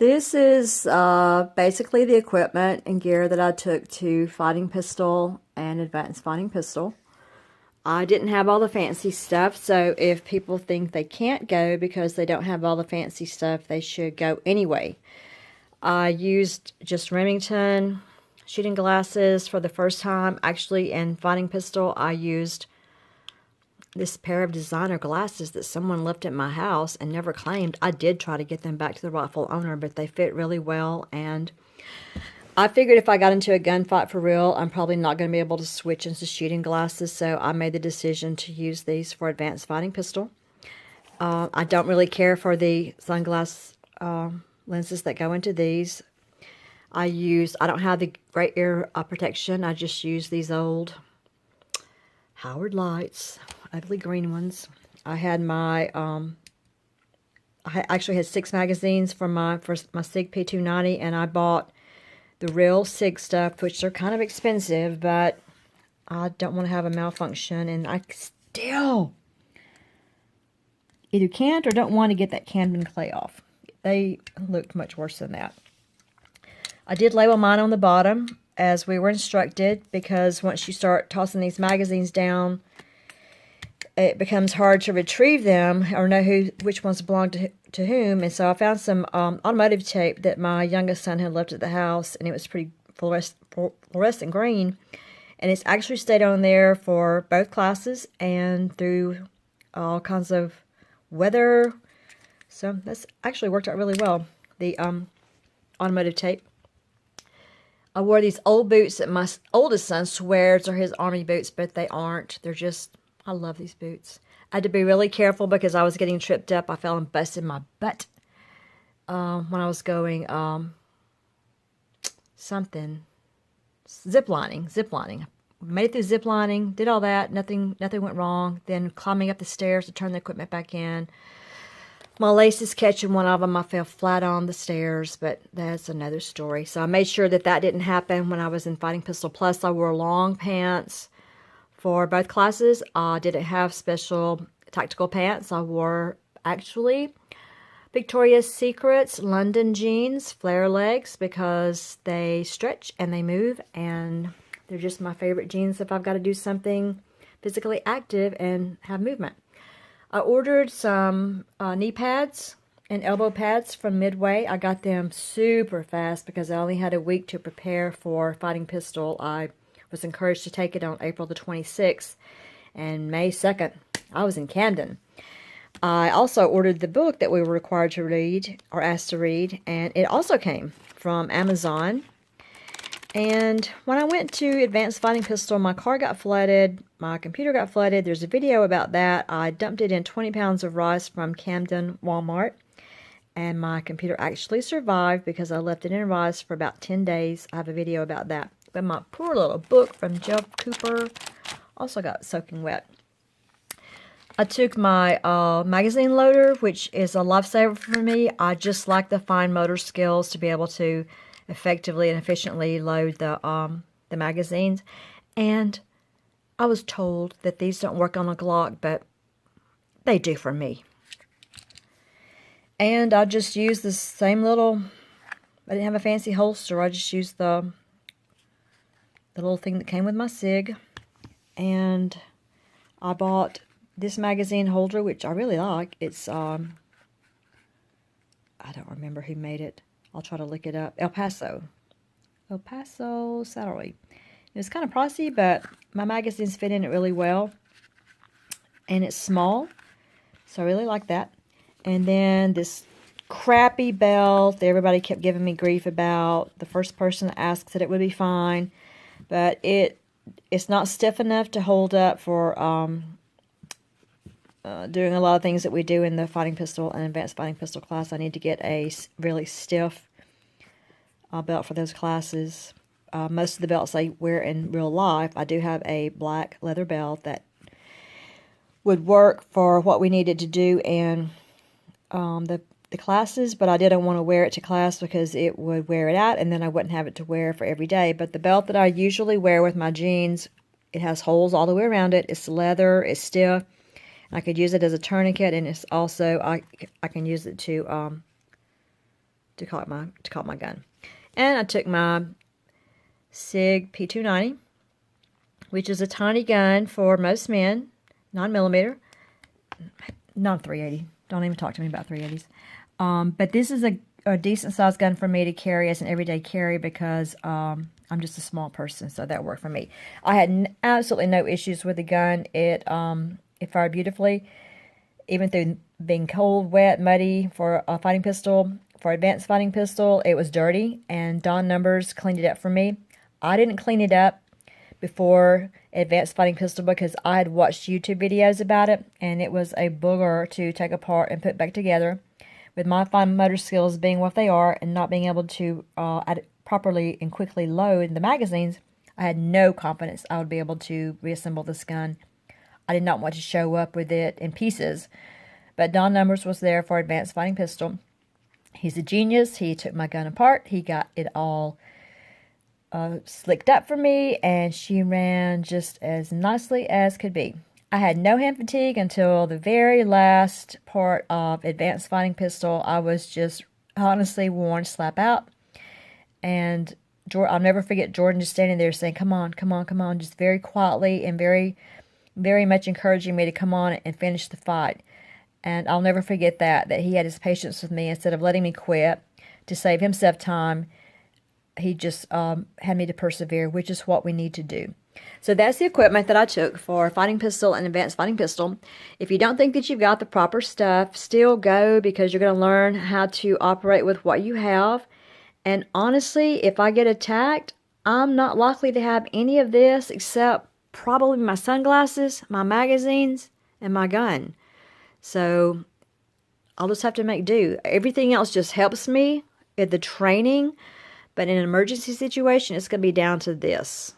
This is basically the equipment and gear that I took to Fighting Pistol and Advanced Fighting Pistol. I didn't have all the fancy stuff, so if people think they can't go because they don't have all the fancy stuff, they should go anyway. I used just Remington shooting glasses for the first time. Actually, in Fighting Pistol, I used this pair of designer glasses that someone left at my house and never claimed. I did try to get them back to the rightful owner, but they fit really well, and I figured if I got into a gunfight for real, I'm probably not going to be able to switch into shooting glasses, so I made the decision to use these for Advanced Fighting Pistol. I don't really care for the sunglass lenses that go into these. I don't have the great ear protection. I just use these old Howard lights, ugly green ones. I had my, I actually had 6 magazines for my SIG P290, and I bought the real SIG stuff, which are kind of expensive, but I don't want to have a malfunction, and I still either can't or don't want to get that Camden clay off. They looked much worse than that. I did label mine on the bottom as we were instructed, because once you start tossing these magazines down, it becomes hard to retrieve them or know which ones belong to whom. And so I found some automotive tape that my youngest son had left at the house, and it was pretty fluorescent green. And it's actually stayed on there for both classes and through all kinds of weather. So that's actually worked out really well, the automotive tape. I wore these old boots that my oldest son swears are his army boots, but they aren't. They're just, I love these boots. I had to be really careful because I was getting tripped up. I fell and busted my butt when I was going ziplining. Made it through ziplining, did all that. Nothing went wrong. Then climbing up the stairs to turn the equipment back in. My laces catching one of them, I fell flat on the stairs, but that's another story. So I made sure that didn't happen when I was in Fighting Pistol. Plus, I wore long pants for both classes. I didn't have special tactical pants. I wore, actually, Victoria's Secret's London jeans, flare legs, because they stretch and they move, and they're just my favorite jeans if I've got to do something physically active and have movement. I ordered some knee pads and elbow pads from Midway. I got them super fast because I only had a week to prepare for Fighting Pistol. I was encouraged to take it on April the 26th, and May 2nd, I was in Camden. I also ordered the book that we were required to read, or asked to read, and it also came from Amazon. And when I went to Advanced Fighting Pistol, my car got flooded, my computer got flooded. There's a video about that. I dumped it in 20 pounds of rice from Camden Walmart, and my computer actually survived because I left it in rice for about 10 days. I have a video about that. But my poor little book from Jeff Cooper also got soaking wet. I took my magazine loader, which is a lifesaver for me. I just like the fine motor skills to be able to effectively and efficiently load the magazines. And I was told that these don't work on a Glock, but they do for me. And I just used the same little, I didn't have a fancy holster. I just used the little thing that came with my SIG. And I bought this magazine holder, which I really like. It's, I don't remember who made it. I'll try to look it up. El Paso Saddlery. It was kind of pricey, but my magazines fit in it really well. And it's small, so I really like that. And then this crappy belt that everybody kept giving me grief about. The first person that asked said it would be fine, but it's not stiff enough to hold up for doing a lot of things that we do in the Fighting Pistol and Advanced Fighting Pistol class. I need to get a really stiff belt for those classes. Most of the belts I wear in real life, I do have a black leather belt that would work for what we needed to do in the classes, but I didn't want to wear it to class because it would wear it out, and then I wouldn't have it to wear for every day. But the belt that I usually wear with my jeans, it has holes all the way around it. It's leather, it's stiff. I could use it as a tourniquet, and it's also, I can use it to to call it my gun. And I took my SIG P290, which is a tiny gun for most men, 9mm, not 380. Don't even talk to me about 380s. But this is a decent sized gun for me to carry as an everyday carry because I'm just a small person, so that worked for me. I had absolutely no issues with the gun. It fired beautifully, even through being cold, wet, muddy for a fighting pistol. For advanced fighting pistol, it was dirty, and Don Numbers cleaned it up for me. I didn't clean it up before advanced fighting pistol because I had watched YouTube videos about it, and it was a booger to take apart and put back together. With my fine motor skills being what they are and not being able to properly and quickly load the magazines, I had no confidence I would be able to reassemble this gun. I did not want to show up with it in pieces. But Don Numbers was there for advanced fighting pistol. He's a genius. He took my gun apart. He got it all slicked up for me, and she ran just as nicely as could be. I had no hand fatigue until the very last part of advanced fighting pistol. I was just honestly worn slap out. And I'll never forget Jordan just standing there saying, come on, come on, come on, just very quietly and very, very much encouraging me to come on and finish the fight. And I'll never forget that he had his patience with me. Instead of letting me quit to save himself time, he just had me to persevere, which is what we need to do. So that's the equipment that I took for fighting pistol and advanced fighting pistol. If you don't think that you've got the proper stuff, still go, because you're going to learn how to operate with what you have. And honestly, if I get attacked, I'm not likely to have any of this except probably my sunglasses, my magazines, and my gun. So I'll just have to make do. Everything else just helps me at the training, but in an emergency situation, it's going to be down to this.